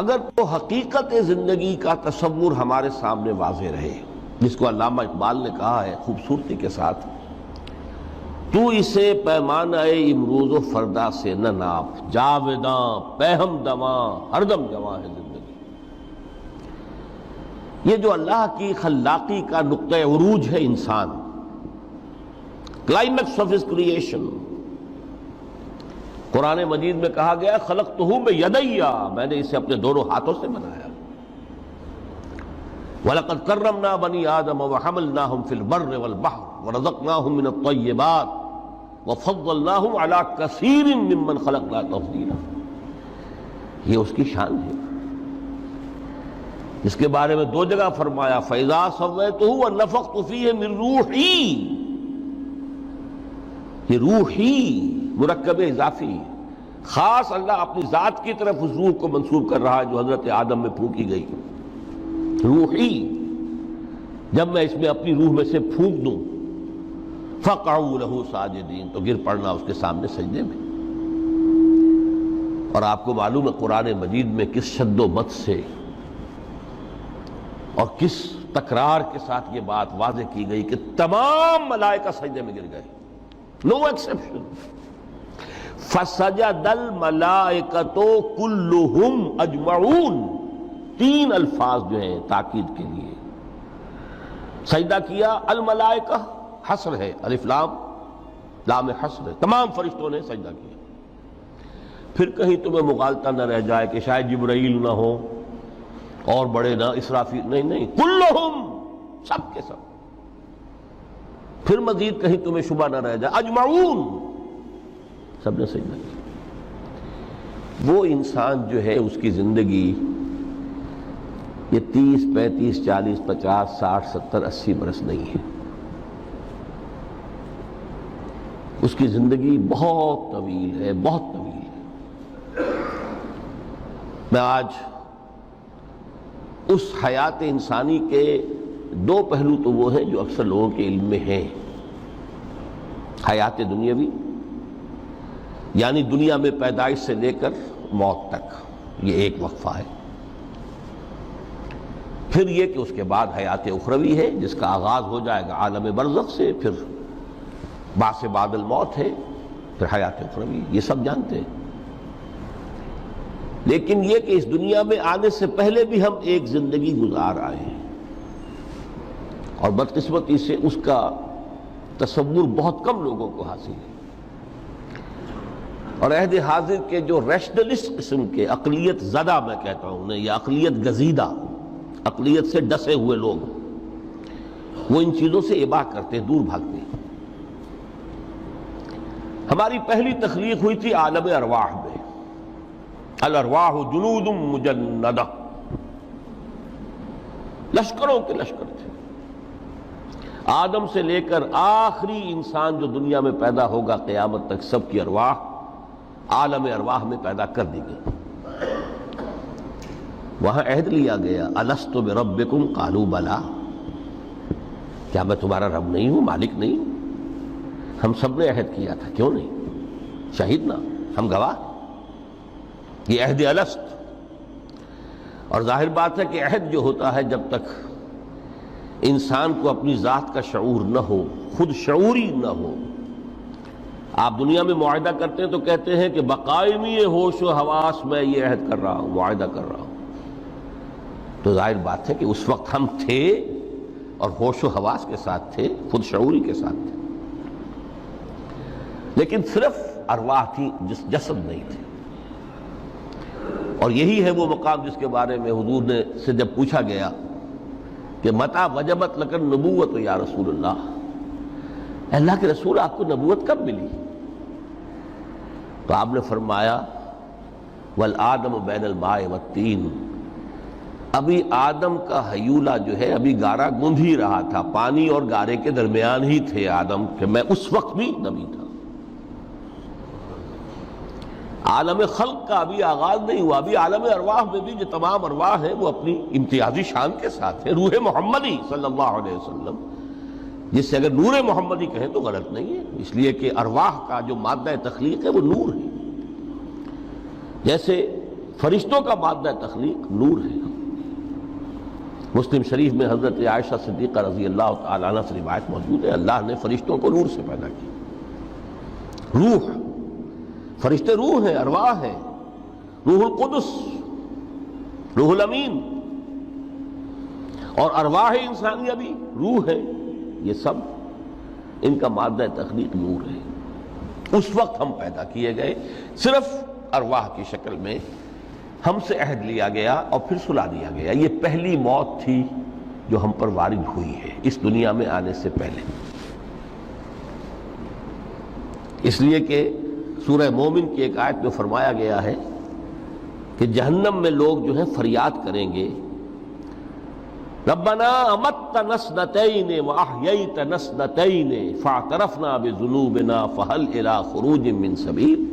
اگر تو حقیقت زندگی کا تصور ہمارے سامنے واضح رہے، جس کو علامہ اقبال نے کہا ہے خوبصورتی کے ساتھ، تو اسے پیمانہ امروز و فردا سے نہ ناپ، جاویداں پہم دواں ہر دم جواں ہے زندگی۔ یہ جو اللہ کی خلاقی کا نقطہ عروج ہے انسان، کلائمیکس آف ہز کریشن، قرآن مجید میں کہا گیا خلقتہ بیدی، میں نے اسے اپنے دونوں ہاتھوں سے بنایا۔ وَلَقَدْ كَرَّمْنَا بَنِي آدَمَ وَحَمَلْنَاهُمْ فِي الْبَرِّ وَالْبَحْرِ وَرَزَقْنَاهُمْ مِنَ الطَّيِّبَاتِ وَفَضَّلْنَاهُمْ عَلَى كَثِيرٍ مِّمَّنْ خَلَقْنَا تَفْضِيلًا۔ یہ اس کی شان ہے، جس کے بارے میں دو جگہ فرمایا فَإِذَا سَوَّيْتُهُ وَنَفَخْتُ فِيهِ مِن رُوحِي، یہ روحی مرکب اضافی، خاص اللہ اپنی ذات کی طرف اس روح کو منسوب کر رہا ہے جو حضرت آدم میں پھونکی گئی۔ روحی، جب میں اس میں اپنی روح میں سے پھونک دوں فَقَعُوا لَهُ سَاجِدِينَ، تو گر پڑنا اس کے سامنے سجدے میں۔ اور آپ کو معلوم ہے قرآن مجید میں کس شد و مت سے اور کس تکرار کے ساتھ یہ بات واضح کی گئی کہ تمام ملائکہ سجدے میں گر گئے، نو ایکسیپشن۔ فَسَجَدَ الْمَلَائِكَةُ كُلُّهُمْ أَجْمَعُونَ، تین الفاظ جو ہیں تاکید کے لیے، سجدہ کیا الملائکہ، حصر ہے، الف لام لام حصر ہے، تمام فرشتوں نے سجدہ کیا۔ پھر کہیں تمہیں مغالطہ نہ رہ جائے کہ شاید جبرائیل نہ ہو اور بڑے نہ اسرافیل، نہیں، کلہم، سب کے سب۔ پھر مزید کہیں تمہیں شبہ نہ رہ جائے اجمعون، سب نے سجدہ کیا۔ وہ انسان جو ہے اس کی زندگی یہ 30 35 40 50 60 70 80 برس نہیں ہے، اس کی زندگی بہت طویل ہے، بہت طویل ہے۔ میں آج اس حیات انسانی کے دو پہلو تو وہ ہیں جو اکثر لوگوں کے علم میں ہیں، حیات دنیاوی یعنی دنیا میں پیدائش سے لے کر موت تک، یہ ایک وقفہ ہے۔ پھر یہ کہ اس کے بعد حیات اخروی ہے جس کا آغاز ہو جائے گا عالم برزخ سے، پھر بعث بعد الموت ہے، پھر حیات اخروی، یہ سب جانتے ہیں۔ لیکن یہ کہ اس دنیا میں آنے سے پہلے بھی ہم ایک زندگی گزار آئے ہیں، اور بدقسمتی سے اس کا تصور بہت کم لوگوں کو حاصل ہے۔ اور عہد حاضر کے جو ریشنلسٹ قسم کے اقلیت زدہ میں کہتا ہوں انہیں، یا اقلیت گزیدہ، اقلیت سے ڈسے ہوئے لوگ، وہ ان چیزوں سے اباع کرتے ہیں، دور بھاگتے ہیں۔ ہماری پہلی تخلیق ہوئی تھی عالم ارواح میں، الارواح جنود مجندہ، لشکروں کے لشکر تھے۔ آدم سے لے کر آخری انسان جو دنیا میں پیدا ہوگا قیامت تک، سب کی ارواح عالم ارواح میں پیدا کر دی گئی۔ وہاں عہد لیا گیا الست بربکم قالوا بلا، کیا میں تمہارا رب نہیں ہوں، مالک نہیں ہوں؟ ہم سب نے عہد کیا تھا، کیوں نہیں؟ شہیدنا، ہم گواہ، یہ عہد الست۔ اور ظاہر بات ہے کہ عہد جو ہوتا ہے جب تک انسان کو اپنی ذات کا شعور نہ ہو، خود شعوری نہ ہو، آپ دنیا میں معاہدہ کرتے ہیں تو کہتے ہیں کہ بقائمی ہوش و حواس میں یہ عہد کر رہا ہوں، معاہدہ کر رہا ہوں، تو ظاہر بات ہے کہ اس وقت ہم تھے اور ہوش و حواس کے ساتھ تھے، خود شعوری کے ساتھ تھے، لیکن صرف ارواح تھی، جسد نہیں تھے۔ اور یہی ہے وہ مقام جس کے بارے میں حضور نے سے جب پوچھا گیا کہ متى وجبت لک النبوۃ یا رسول اللہ، اللہ کے رسول آپ کو نبوت کب ملی؟ تو آپ نے فرمایا والآدم بین الماء والطین، ابھی آدم کا حیولہ جو ہے ابھی گارا گوندھ ہی رہا تھا، پانی اور گارے کے درمیان ہی تھے آدم، کہ میں اس وقت بھی نبی تھا۔ عالم خلق کا ابھی آغاز نہیں ہوا، ابھی عالم ارواح میں بھی جو تمام ارواح ہیں وہ اپنی امتیازی شان کے ساتھ ہیں۔ روح محمدی صلی اللہ علیہ وسلم، جس سے اگر نور محمدی کہیں تو غلط نہیں ہے، اس لیے کہ ارواح کا جو مادہ تخلیق ہے وہ نور ہے۔ جیسے فرشتوں کا مادہ تخلیق نور ہے۔ مسلم شریف میں حضرت عائشہ صدیقہ رضی اللہ تعالی عنہ سے روایت موجود ہے، اللہ نے فرشتوں کو نور سے پیدا کیا۔ روح، فرشتے روح ہیں، ارواح ہیں، روح القدس، روح الامین، اور ارواح انسانیہ بھی روح ہے، یہ سب ان کا مادہ تخلیق نور ہے۔ اس وقت ہم پیدا کیے گئے، صرف ارواح کی شکل میں ہم سے عہد لیا گیا اور پھر سلا دیا گیا۔ یہ پہلی موت تھی جو ہم پر وارد ہوئی ہے اس دنیا میں آنے سے پہلے، اس لیے کہ سورہ مومن کی ایک آیت میں فرمایا گیا ہے کہ جہنم میں لوگ جو ہیں فریاد کریں گے، ربنا امتنا اثنتین واحییتنا اثنتین فاعترفنا بذنوبنا فهل الی خروج من سبیل۔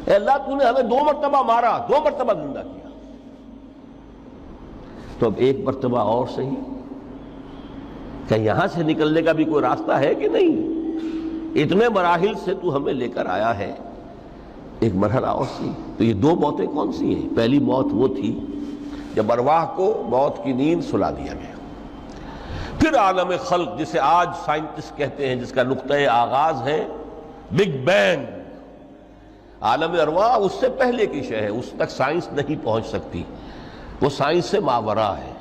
اے اللہ تو نے ہمیں 2 مرتبہ مارا، 2 مرتبہ زندہ کیا، تو اب ایک مرتبہ اور صحیح، کہ یہاں سے نکلنے کا بھی کوئی راستہ ہے کہ نہیں؟ اتنے مراحل سے تو ہمیں لے کر آیا ہے، ایک مرحلہ اور سی۔ تو یہ 2 موتیں کون سی ہیں؟ پہلی موت وہ تھی جب ارواح کو موت کی نیند سلا دیا گیا۔ پھر عالم خلق، جسے آج سائنٹسٹ کہتے ہیں، جس کا نقطۂ آغاز ہے بگ بینگ، عالم ارواح اس سے پہلے کی شے ہے، اس تک سائنس نہیں پہنچ سکتی، وہ سائنس سے ماوراء ہے۔